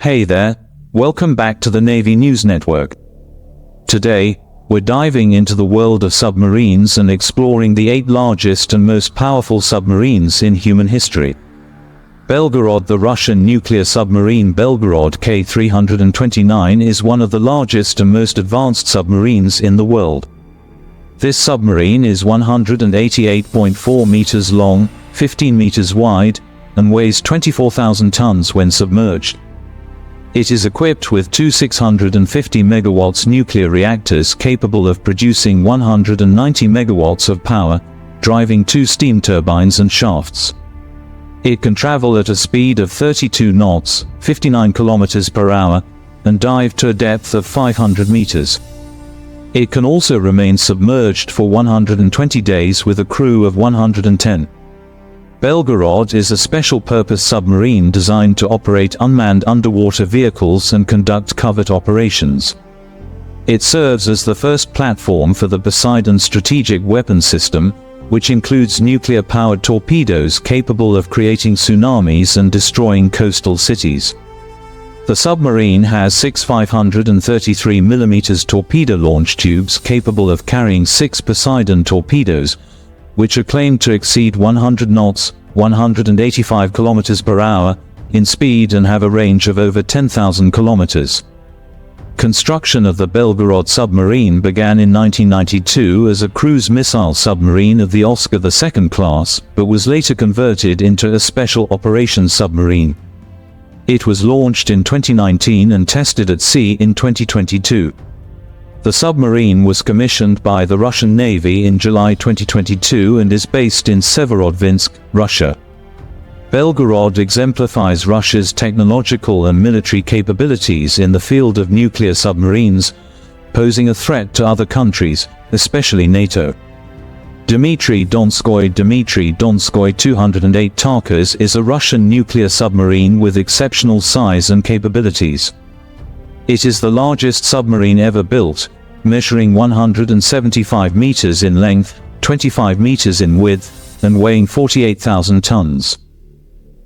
Hey there, welcome back to the Navy News Network. Today, we're diving into the world of submarines and exploring the 8 largest and most powerful submarines in human history. Belgorod, the Russian nuclear submarine Belgorod K-329 is one of the largest and most advanced submarines in the world. This submarine is 188.4 meters long, 15 meters wide, and weighs 24,000 tons when submerged. It is equipped with two 650 megawatts nuclear reactors capable of producing 190 megawatts of power, driving 2 steam turbines and shafts. It can travel at a speed of 32 knots, 59 kilometers per hour, and dive to a depth of 500 meters. It can also remain submerged for 120 days with a crew of 110. Belgorod is a special-purpose submarine designed to operate unmanned underwater vehicles and conduct covert operations. It serves as the first platform for the Poseidon strategic weapons system, which includes nuclear-powered torpedoes capable of creating tsunamis and destroying coastal cities. The submarine has 6 533 mm torpedo launch tubes capable of carrying 6 Poseidon torpedoes, which are claimed to exceed 100 knots, 185 kilometers per hour, in speed and have a range of over 10,000 kilometers. Construction of the Belgorod submarine began in 1992 as a cruise missile submarine of the Oscar II class, but was later converted into a special operations submarine. It was launched in 2019 and tested at sea in 2022. The submarine was commissioned by the Russian Navy in July 2022 and is based in Severodvinsk, Russia. Belgorod exemplifies Russia's technological and military capabilities in the field of nuclear submarines, posing a threat to other countries, especially NATO. Dmitry Donskoy 208 Tarkas is a Russian nuclear submarine with exceptional size and capabilities. It is the largest submarine ever built, measuring 175 meters in length, 25 meters in width, and weighing 48,000 tons.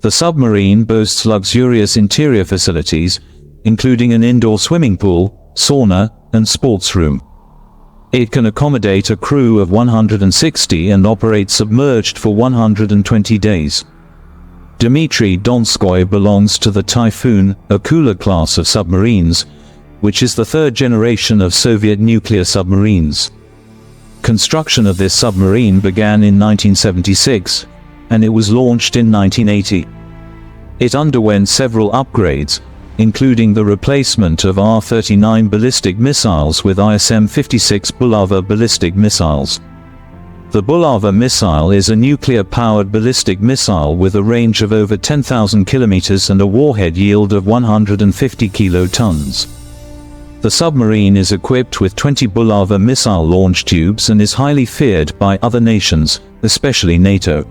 The submarine boasts luxurious interior facilities, including an indoor swimming pool, sauna, and sports room. It can accommodate a crew of 160 and operate submerged for 120 days. Dmitry Donskoy belongs to the Typhoon, Akula class of submarines, which is the third generation of Soviet nuclear submarines. Construction of this submarine began in 1976, and it was launched in 1980. It underwent several upgrades, including the replacement of R-39 ballistic missiles with ISM-56 Bulava ballistic missiles. The Bulava missile is a nuclear-powered ballistic missile with a range of over 10,000 kilometers and a warhead yield of 150 kilotons. The submarine is equipped with 20 Bulava missile launch tubes and is highly feared by other nations, especially NATO.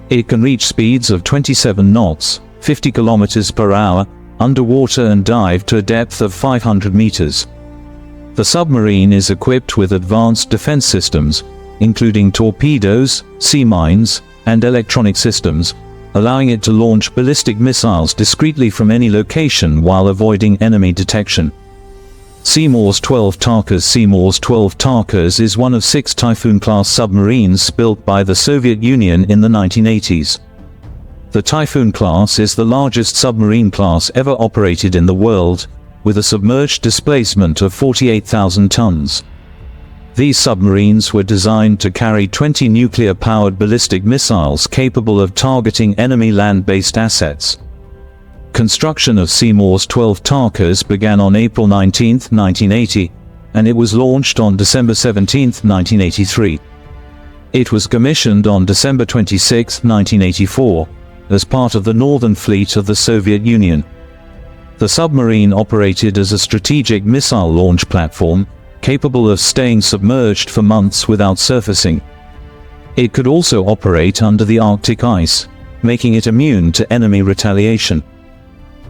It can reach speeds of 27 knots, 50 kilometers per hour, underwater and dive to a depth of 500 meters. The submarine is equipped with advanced defense systems, including torpedoes, sea mines, and electronic systems, allowing it to launch ballistic missiles discreetly from any location while avoiding enemy detection. Seymour's 12 Tarkas is one of 6 Typhoon-class submarines built by the Soviet Union in the 1980s. The Typhoon class is the largest submarine class ever operated in the world, with a submerged displacement of 48,000 tons. These submarines were designed to carry 20 nuclear-powered ballistic missiles capable of targeting enemy land-based assets. Construction of Seymour's 12 Tarkas began on April 19, 1980, and it was launched on December 17, 1983. It was commissioned on December 26, 1984, as part of the Northern Fleet of the Soviet Union. The submarine operated as a strategic missile launch platform, capable of staying submerged for months without surfacing. It could also operate under the Arctic ice, making it immune to enemy retaliation.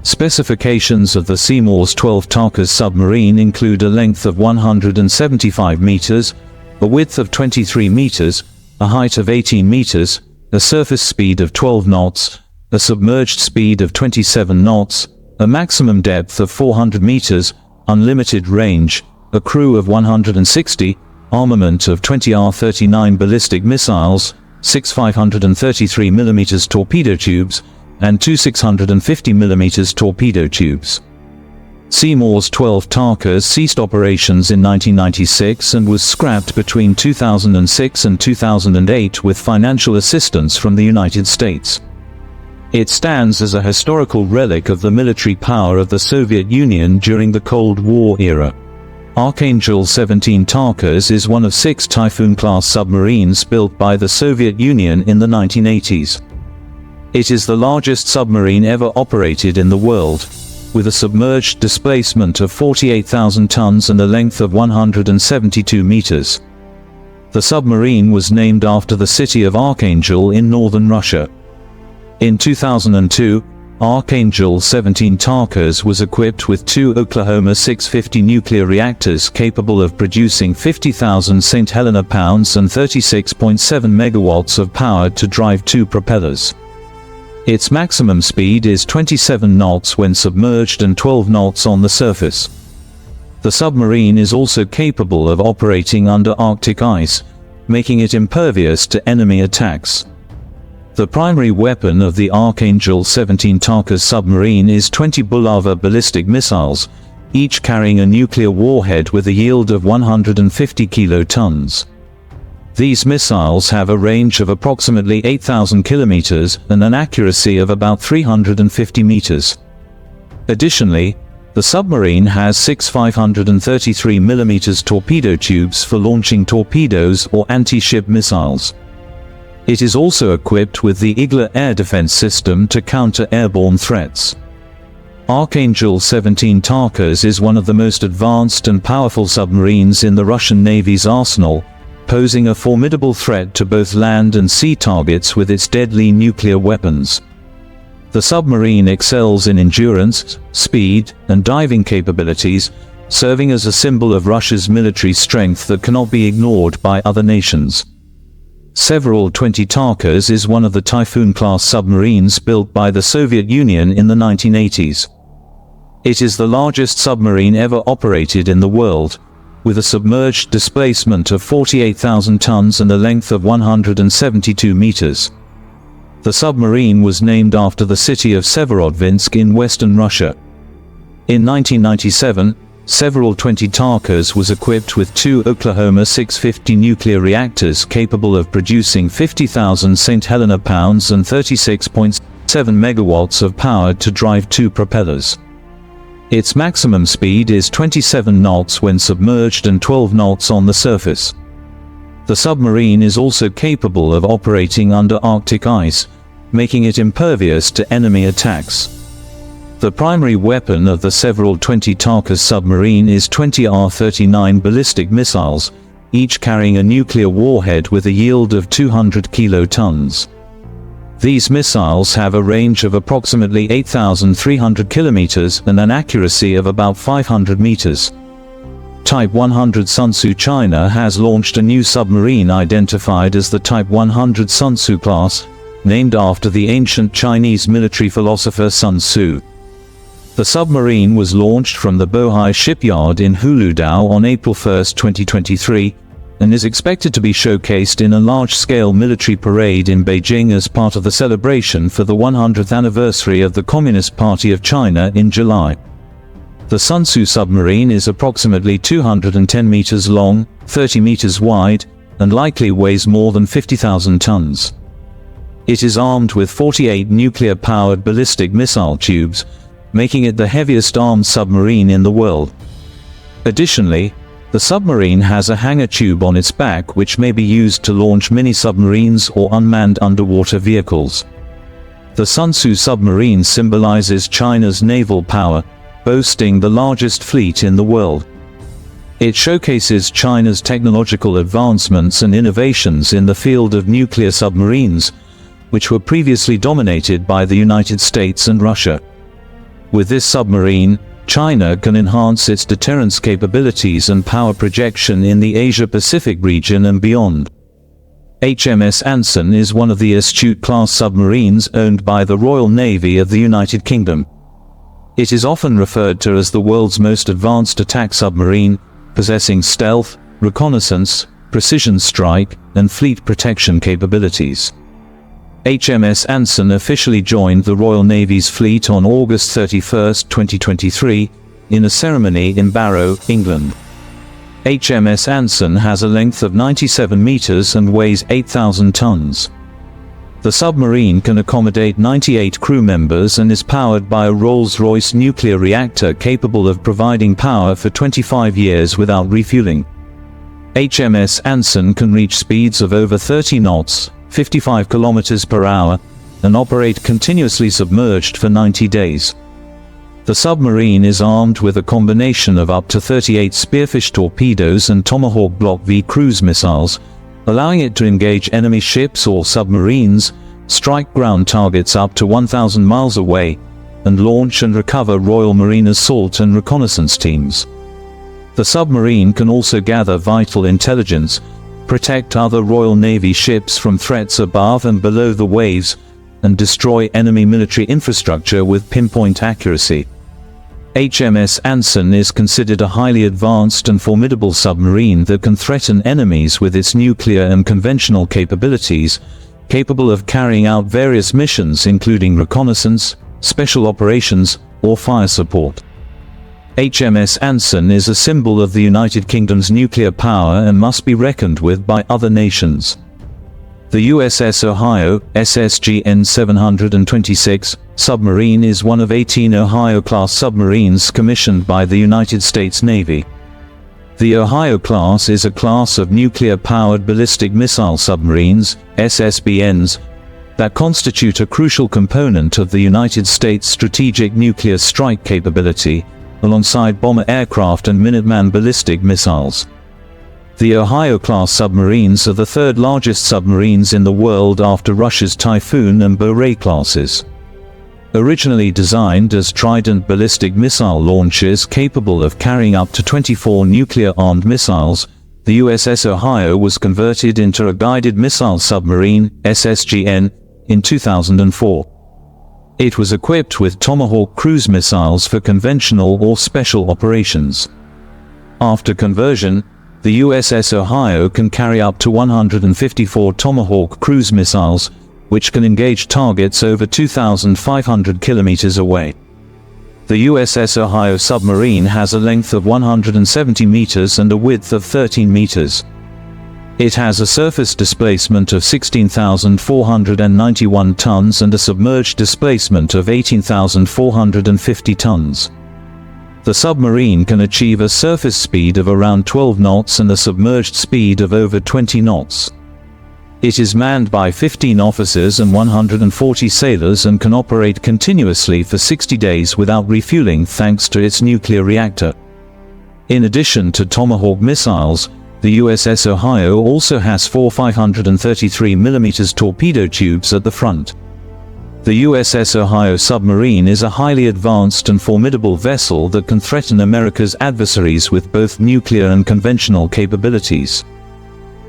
Specifications of the Seymour's 12 Tarkas submarine include a length of 175 meters, a width of 23 meters, a height of 18 meters, a surface speed of 12 knots, a submerged speed of 27 knots, a maximum depth of 400 meters, unlimited range, a crew of 160, armament of 20 R-39 ballistic missiles, 6 533mm torpedo tubes, and 2 650mm torpedo tubes. Seymour's 12 Tarkas ceased operations in 1996 and was scrapped between 2006 and 2008 with financial assistance from the United States. It stands as a historical relic of the military power of the Soviet Union during the Cold War era. Archangel 17 Tarkas is one of 6 Typhoon-class submarines built by the Soviet Union in the 1980s. It is the largest submarine ever operated in the world, with a submerged displacement of 48,000 tons and a length of 172 meters. The submarine was named after the city of Archangel in northern Russia. In 2002, Archangel 17 Tarkas was equipped with 2 Oklahoma 650 nuclear reactors capable of producing 50,000 St. Helena pounds and 36.7 megawatts of power to drive 2 propellers. Its maximum speed is 27 knots when submerged and 12 knots on the surface. The submarine is also capable of operating under Arctic ice, making it impervious to enemy attacks. The primary weapon of the Archangel 17 Tarkas submarine is 20 Bulava ballistic missiles, each carrying a nuclear warhead with a yield of 150 kilotons. These missiles have a range of approximately 8,000 kilometers and an accuracy of about 350 meters. Additionally, the submarine has 6 533mm torpedo tubes for launching torpedoes or anti-ship missiles. It is also equipped with the Igla air defense system to counter airborne threats. Archangel 17 Tarkas is one of the most advanced and powerful submarines in the Russian Navy's arsenal, posing a formidable threat to both land and sea targets with its deadly nuclear weapons. The submarine excels in endurance, speed, and diving capabilities, serving as a symbol of Russia's military strength that cannot be ignored by other nations. Several 20 Tarkas is one of the Typhoon-class submarines built by the Soviet Union in the 1980s. It is the largest submarine ever operated in the world, with a submerged displacement of 48,000 tons and a length of 172 meters. The submarine was named after the city of Severodvinsk in western Russia. In 1997, several 20 Tarkas was equipped with 2 Oklahoma 650 nuclear reactors capable of producing 50,000 St. Helena pounds and 36.7 megawatts of power to drive 2 propellers. Its maximum speed is 27 knots when submerged and 12 knots on the surface. The submarine is also capable of operating under Arctic ice, making it impervious to enemy attacks. The primary weapon of the several 20 Tarkas submarine is 20 R-39 ballistic missiles, each carrying a nuclear warhead with a yield of 200 kilotons. These missiles have a range of approximately 8,300 kilometers and an accuracy of about 500 meters. Type 100 Sun Tzu China has launched a new submarine identified as the Type 100 Sun Tzu class, named after the ancient Chinese military philosopher Sun Tzu. The submarine was launched from the Bohai shipyard in Huludao on April 1, 2023, and is expected to be showcased in a large-scale military parade in Beijing as part of the celebration for the 100th anniversary of the Communist Party of China in July. The Sun Tzu submarine is approximately 210 meters long, 30 meters wide, and likely weighs more than 50,000 tons. It is armed with 48 nuclear-powered ballistic missile tubes, making it the heaviest armed submarine in the world. Additionally, the submarine has a hangar tube on its back which may be used to launch mini-submarines or unmanned underwater vehicles. The Sun Tzu submarine symbolizes China's naval power, boasting the largest fleet in the world. It showcases China's technological advancements and innovations in the field of nuclear submarines, which were previously dominated by the United States and Russia. With this submarine, China can enhance its deterrence capabilities and power projection in the Asia-Pacific region and beyond. HMS Anson is one of the Astute-class submarines owned by the Royal Navy of the United Kingdom. It is often referred to as the world's most advanced attack submarine, possessing stealth, reconnaissance, precision strike, and fleet protection capabilities. HMS Anson officially joined the Royal Navy's fleet on August 31, 2023, in a ceremony in Barrow, England. HMS Anson has a length of 97 meters and weighs 8,000 tons. The submarine can accommodate 98 crew members and is powered by a Rolls-Royce nuclear reactor capable of providing power for 25 years without refueling. HMS Anson can reach speeds of over 30 knots, 55 kilometers per hour, and operate continuously submerged for 90 days. The submarine is armed with a combination of up to 38 Spearfish torpedoes and Tomahawk Block V cruise missiles, allowing it to engage enemy ships or submarines, strike ground targets up to 1,000 miles away, and launch and recover Royal Marine assault and reconnaissance teams. The submarine can also gather vital intelligence, protect other Royal Navy ships from threats above and below the waves, and destroy enemy military infrastructure with pinpoint accuracy. HMS Anson is considered a highly advanced and formidable submarine that can threaten enemies with its nuclear and conventional capabilities, capable of carrying out various missions including reconnaissance, special operations, or fire support. HMS Anson is a symbol of the United Kingdom's nuclear power and must be reckoned with by other nations. The USS Ohio, SSGN 726, submarine is one of 18 Ohio-class submarines commissioned by the United States Navy. The Ohio class is a class of nuclear-powered ballistic missile submarines, SSBNs, that constitute a crucial component of the United States' strategic nuclear strike capability, alongside bomber aircraft and Minuteman ballistic missiles. The Ohio-class submarines are the third largest submarines in the world after Russia's Typhoon and Bourget classes. Originally designed as Trident ballistic missile launchers capable of carrying up to 24 nuclear-armed missiles, the USS Ohio was converted into a guided missile submarine, SSGN, in 2004. It was equipped with Tomahawk cruise missiles for conventional or special operations. After conversion, the USS Ohio can carry up to 154 Tomahawk cruise missiles, which can engage targets over 2,500 kilometers away. The USS Ohio submarine has a length of 170 meters and a width of 13 meters. It has a surface displacement of 16,491 tons and a submerged displacement of 18,450 tons. The submarine can achieve a surface speed of around 12 knots and a submerged speed of over 20 knots. It is manned by 15 officers and 140 sailors and can operate continuously for 60 days without refueling thanks to its nuclear reactor. In addition to Tomahawk missiles, the USS Ohio also has 4 533mm torpedo tubes at the front. The USS Ohio submarine is a highly advanced and formidable vessel that can threaten America's adversaries with both nuclear and conventional capabilities.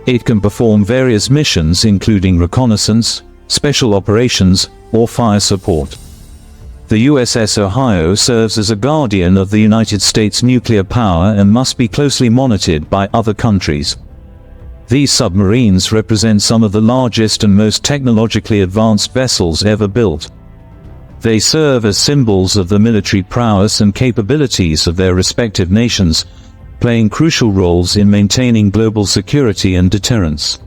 It can perform various missions including reconnaissance, special operations, or fire support. The USS Ohio serves as a guardian of the United States nuclear power and must be closely monitored by other countries. These submarines represent some of the largest and most technologically advanced vessels ever built. They serve as symbols of the military prowess and capabilities of their respective nations, playing crucial roles in maintaining global security and deterrence.